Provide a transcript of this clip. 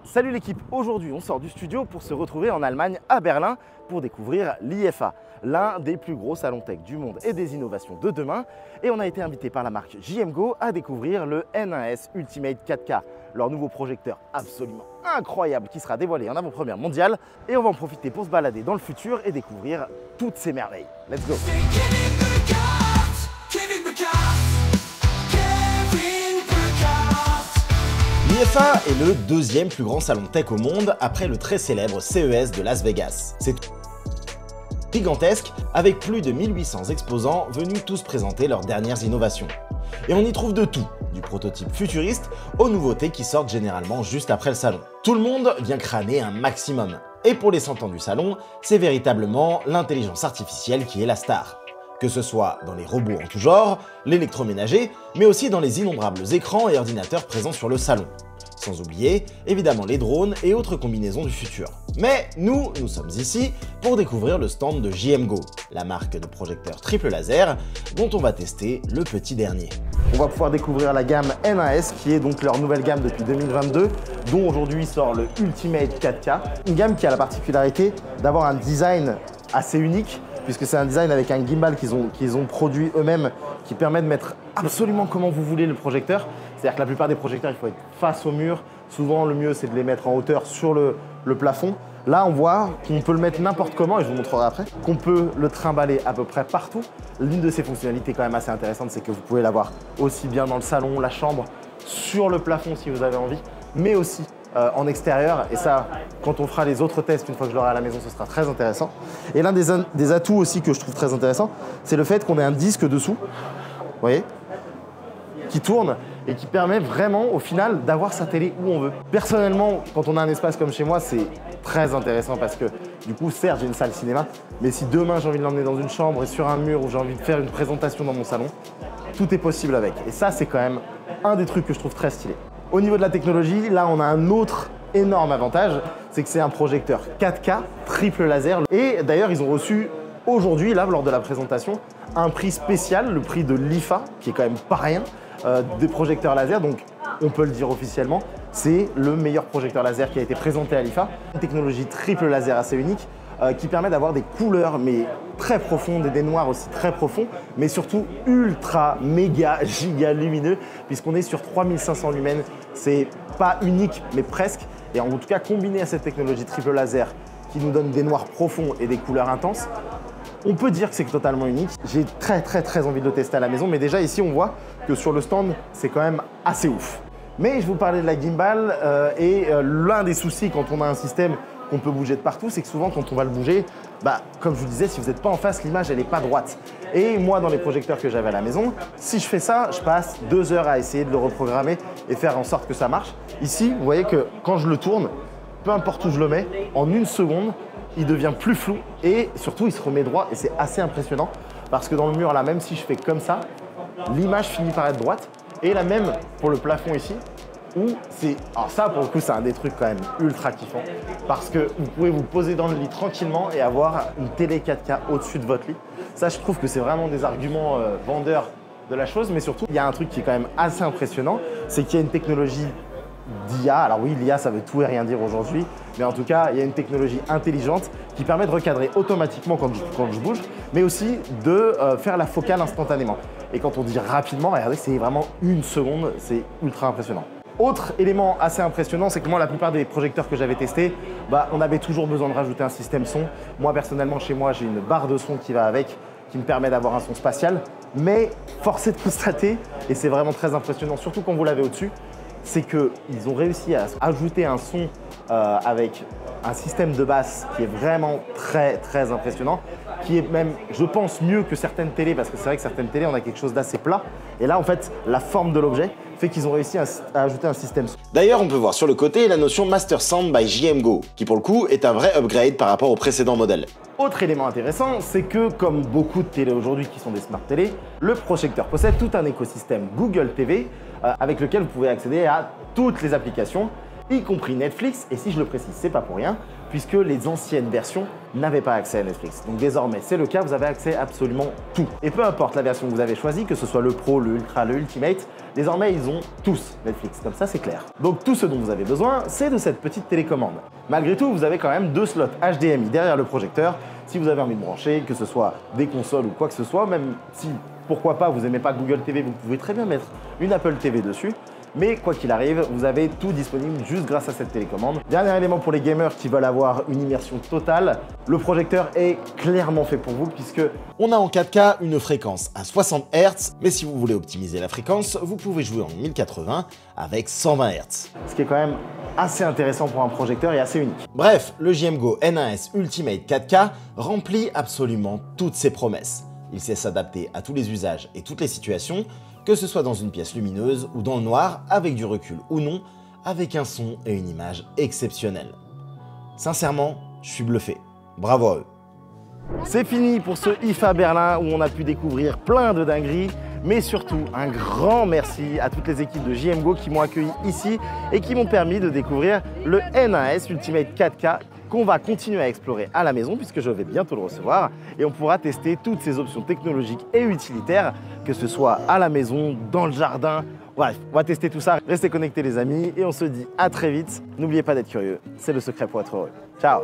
Salut l'équipe, aujourd'hui on sort du studio pour se retrouver en Allemagne à Berlin pour découvrir l'IFA, l'un des plus gros salons tech du monde et des innovations de demain. Et on a été invité par la marque JMGO à découvrir le N1S Ultimate 4K, leur nouveau projecteur absolument incroyable qui sera dévoilé en avant-première mondiale. Et on va en profiter pour se balader dans le futur et découvrir toutes ces merveilles. Let's go! L'IFA est le deuxième plus grand salon tech au monde après le très célèbre CES de Las Vegas. C'est gigantesque avec plus de 1800 exposants venus tous présenter leurs dernières innovations. Et on y trouve de tout, du prototype futuriste aux nouveautés qui sortent généralement juste après le salon. Tout le monde vient crâner un maximum. Et pour les 100 ans du salon, c'est véritablement l'intelligence artificielle qui est la star. Que ce soit dans les robots en tout genre, l'électroménager, mais aussi dans les innombrables écrans et ordinateurs présents sur le salon. Sans oublier, évidemment, les drones et autres combinaisons du futur. Mais nous sommes ici pour découvrir le stand de JMGO, la marque de projecteurs triple laser dont on va tester le petit dernier. On va pouvoir découvrir la gamme N1S qui est donc leur nouvelle gamme depuis 2022, dont aujourd'hui sort le Ultimate 4K. Une gamme qui a la particularité d'avoir un design assez unique, puisque c'est un design avec un gimbal qu'ils ont produit eux-mêmes qui permet de mettre absolument comment vous voulez le projecteur. C'est-à-dire que la plupart des projecteurs, il faut être face au mur. Souvent, le mieux, c'est de les mettre en hauteur sur le plafond. Là, on voit qu'on peut le mettre n'importe comment, et je vous montrerai après, qu'on peut le trimballer à peu près partout. L'une de ses fonctionnalités quand même assez intéressante, c'est que vous pouvez l'avoir aussi bien dans le salon, la chambre, sur le plafond si vous avez envie, mais aussi en extérieur. Et ça, quand on fera les autres tests, une fois que je l'aurai à la maison, ce sera très intéressant. Et l'un des atouts aussi que je trouve très intéressant, c'est le fait qu'on ait un disque dessous, vous voyez, qui tourne et qui permet vraiment au final d'avoir sa télé où on veut. Personnellement, quand on a un espace comme chez moi, c'est très intéressant parce que du coup, certes, j'ai une salle cinéma, mais si demain j'ai envie de l'emmener dans une chambre et sur un mur où j'ai envie de faire une présentation dans mon salon, tout est possible avec. Et ça, c'est quand même un des trucs que je trouve très stylé. Au niveau de la technologie, là, on a un autre énorme avantage, c'est que c'est un projecteur 4K triple laser. Et d'ailleurs, ils ont reçu aujourd'hui, là, lors de la présentation, un prix spécial, le prix de l'IFA, qui est quand même pas rien, des projecteurs laser. Donc, on peut le dire officiellement, c'est le meilleur projecteur laser qui a été présenté à l'IFA. Une technologie triple laser assez unique qui permet d'avoir des couleurs mais très profondes et des noirs aussi très profonds, mais surtout ultra, méga, giga lumineux, puisqu'on est sur 3500 lumens. C'est pas unique, mais presque. Et en tout cas, combiné à cette technologie triple laser qui nous donne des noirs profonds et des couleurs intenses, on peut dire que c'est totalement unique. J'ai très envie de le tester à la maison, mais déjà ici on voit que sur le stand, c'est quand même assez ouf. Mais je vous parlais de la gimbal et l'un des soucis quand on a un système qu'on peut bouger de partout, c'est que souvent quand on va le bouger, comme je vous disais, si vous n'êtes pas en face, l'image elle n'est pas droite. Et moi dans les projecteurs que j'avais à la maison, si je fais ça, je passe 2 heures à essayer de le reprogrammer et faire en sorte que ça marche. Ici, vous voyez que quand je le tourne, peu importe où je le mets, en 1 seconde, il devient plus flou et surtout il se remet droit et c'est assez impressionnant parce que dans le mur là, même si je fais comme ça, l'image finit par être droite. Et la même pour le plafond ici, où c'est... Alors ça pour le coup c'est un des trucs quand même ultra kiffant parce que vous pouvez vous poser dans le lit tranquillement et avoir une télé 4K au-dessus de votre lit. Ça je trouve que c'est vraiment des arguments vendeurs de la chose, mais surtout il y a un truc qui est quand même assez impressionnant, c'est qu'il y a une technologie d'IA. Alors oui, l'IA ça veut tout et rien dire aujourd'hui, mais en tout cas il y a une technologie intelligente qui permet de recadrer automatiquement quand je bouge, mais aussi de faire la focale instantanément. Et quand on dit rapidement, regardez, c'est vraiment 1 seconde, c'est ultra impressionnant. Autre élément assez impressionnant, c'est que moi, la plupart des projecteurs que j'avais testés, on avait toujours besoin de rajouter un système son. Moi, personnellement, chez moi, j'ai une barre de son qui va avec, qui me permet d'avoir un son spatial. Mais force est de constater, et c'est vraiment très impressionnant, surtout quand vous l'avez au-dessus, c'est qu'ils ont réussi à ajouter un son avec un système de basse qui est vraiment très impressionnant, qui est même, je pense, mieux que certaines télés, parce que c'est vrai que certaines télés, on a quelque chose d'assez plat. Et là, en fait, la forme de l'objet fait qu'ils ont réussi à ajouter un système. D'ailleurs, on peut voir sur le côté la notion Master Sound by JMGO, qui pour le coup est un vrai upgrade par rapport au précédent modèle. Autre élément intéressant, c'est que comme beaucoup de télés aujourd'hui qui sont des smart télé, le projecteur possède tout un écosystème Google TV avec lequel vous pouvez accéder à toutes les applications. y compris Netflix, et si je le précise, c'est pas pour rien, puisque les anciennes versions n'avaient pas accès à Netflix. Donc désormais, c'est le cas, vous avez accès à absolument tout. Et peu importe la version que vous avez choisie, que ce soit le Pro, le Ultra, le Ultimate, désormais, ils ont tous Netflix, comme ça c'est clair. Donc tout ce dont vous avez besoin, c'est de cette petite télécommande. Malgré tout, vous avez quand même 2 slots HDMI derrière le projecteur, si vous avez envie de brancher, que ce soit des consoles ou quoi que ce soit, même si, pourquoi pas, vous n'aimez pas Google TV, vous pouvez très bien mettre une Apple TV dessus. Mais quoi qu'il arrive, vous avez tout disponible juste grâce à cette télécommande. Dernier élément pour les gamers qui veulent avoir une immersion totale, le projecteur est clairement fait pour vous puisque on a en 4K une fréquence à 60 Hz, mais si vous voulez optimiser la fréquence, vous pouvez jouer en 1080 avec 120 Hz. Ce qui est quand même assez intéressant pour un projecteur et assez unique. Bref, le JMGO N1S Ultimate 4K remplit absolument toutes ses promesses. Il sait s'adapter à tous les usages et toutes les situations, que ce soit dans une pièce lumineuse ou dans le noir, avec du recul ou non, avec un son et une image exceptionnels. Sincèrement, je suis bluffé. Bravo à eux. C'est fini pour ce IFA Berlin où on a pu découvrir plein de dingueries, mais surtout un grand merci à toutes les équipes de JMGO qui m'ont accueilli ici et qui m'ont permis de découvrir le N1S Ultimate 4K qu'on va continuer à explorer à la maison puisque je vais bientôt le recevoir et on pourra tester toutes ces options technologiques et utilitaires, que ce soit à la maison, dans le jardin. Bref, on va tester tout ça. Restez connectés les amis et on se dit à très vite. N'oubliez pas d'être curieux, c'est le secret pour être heureux. Ciao!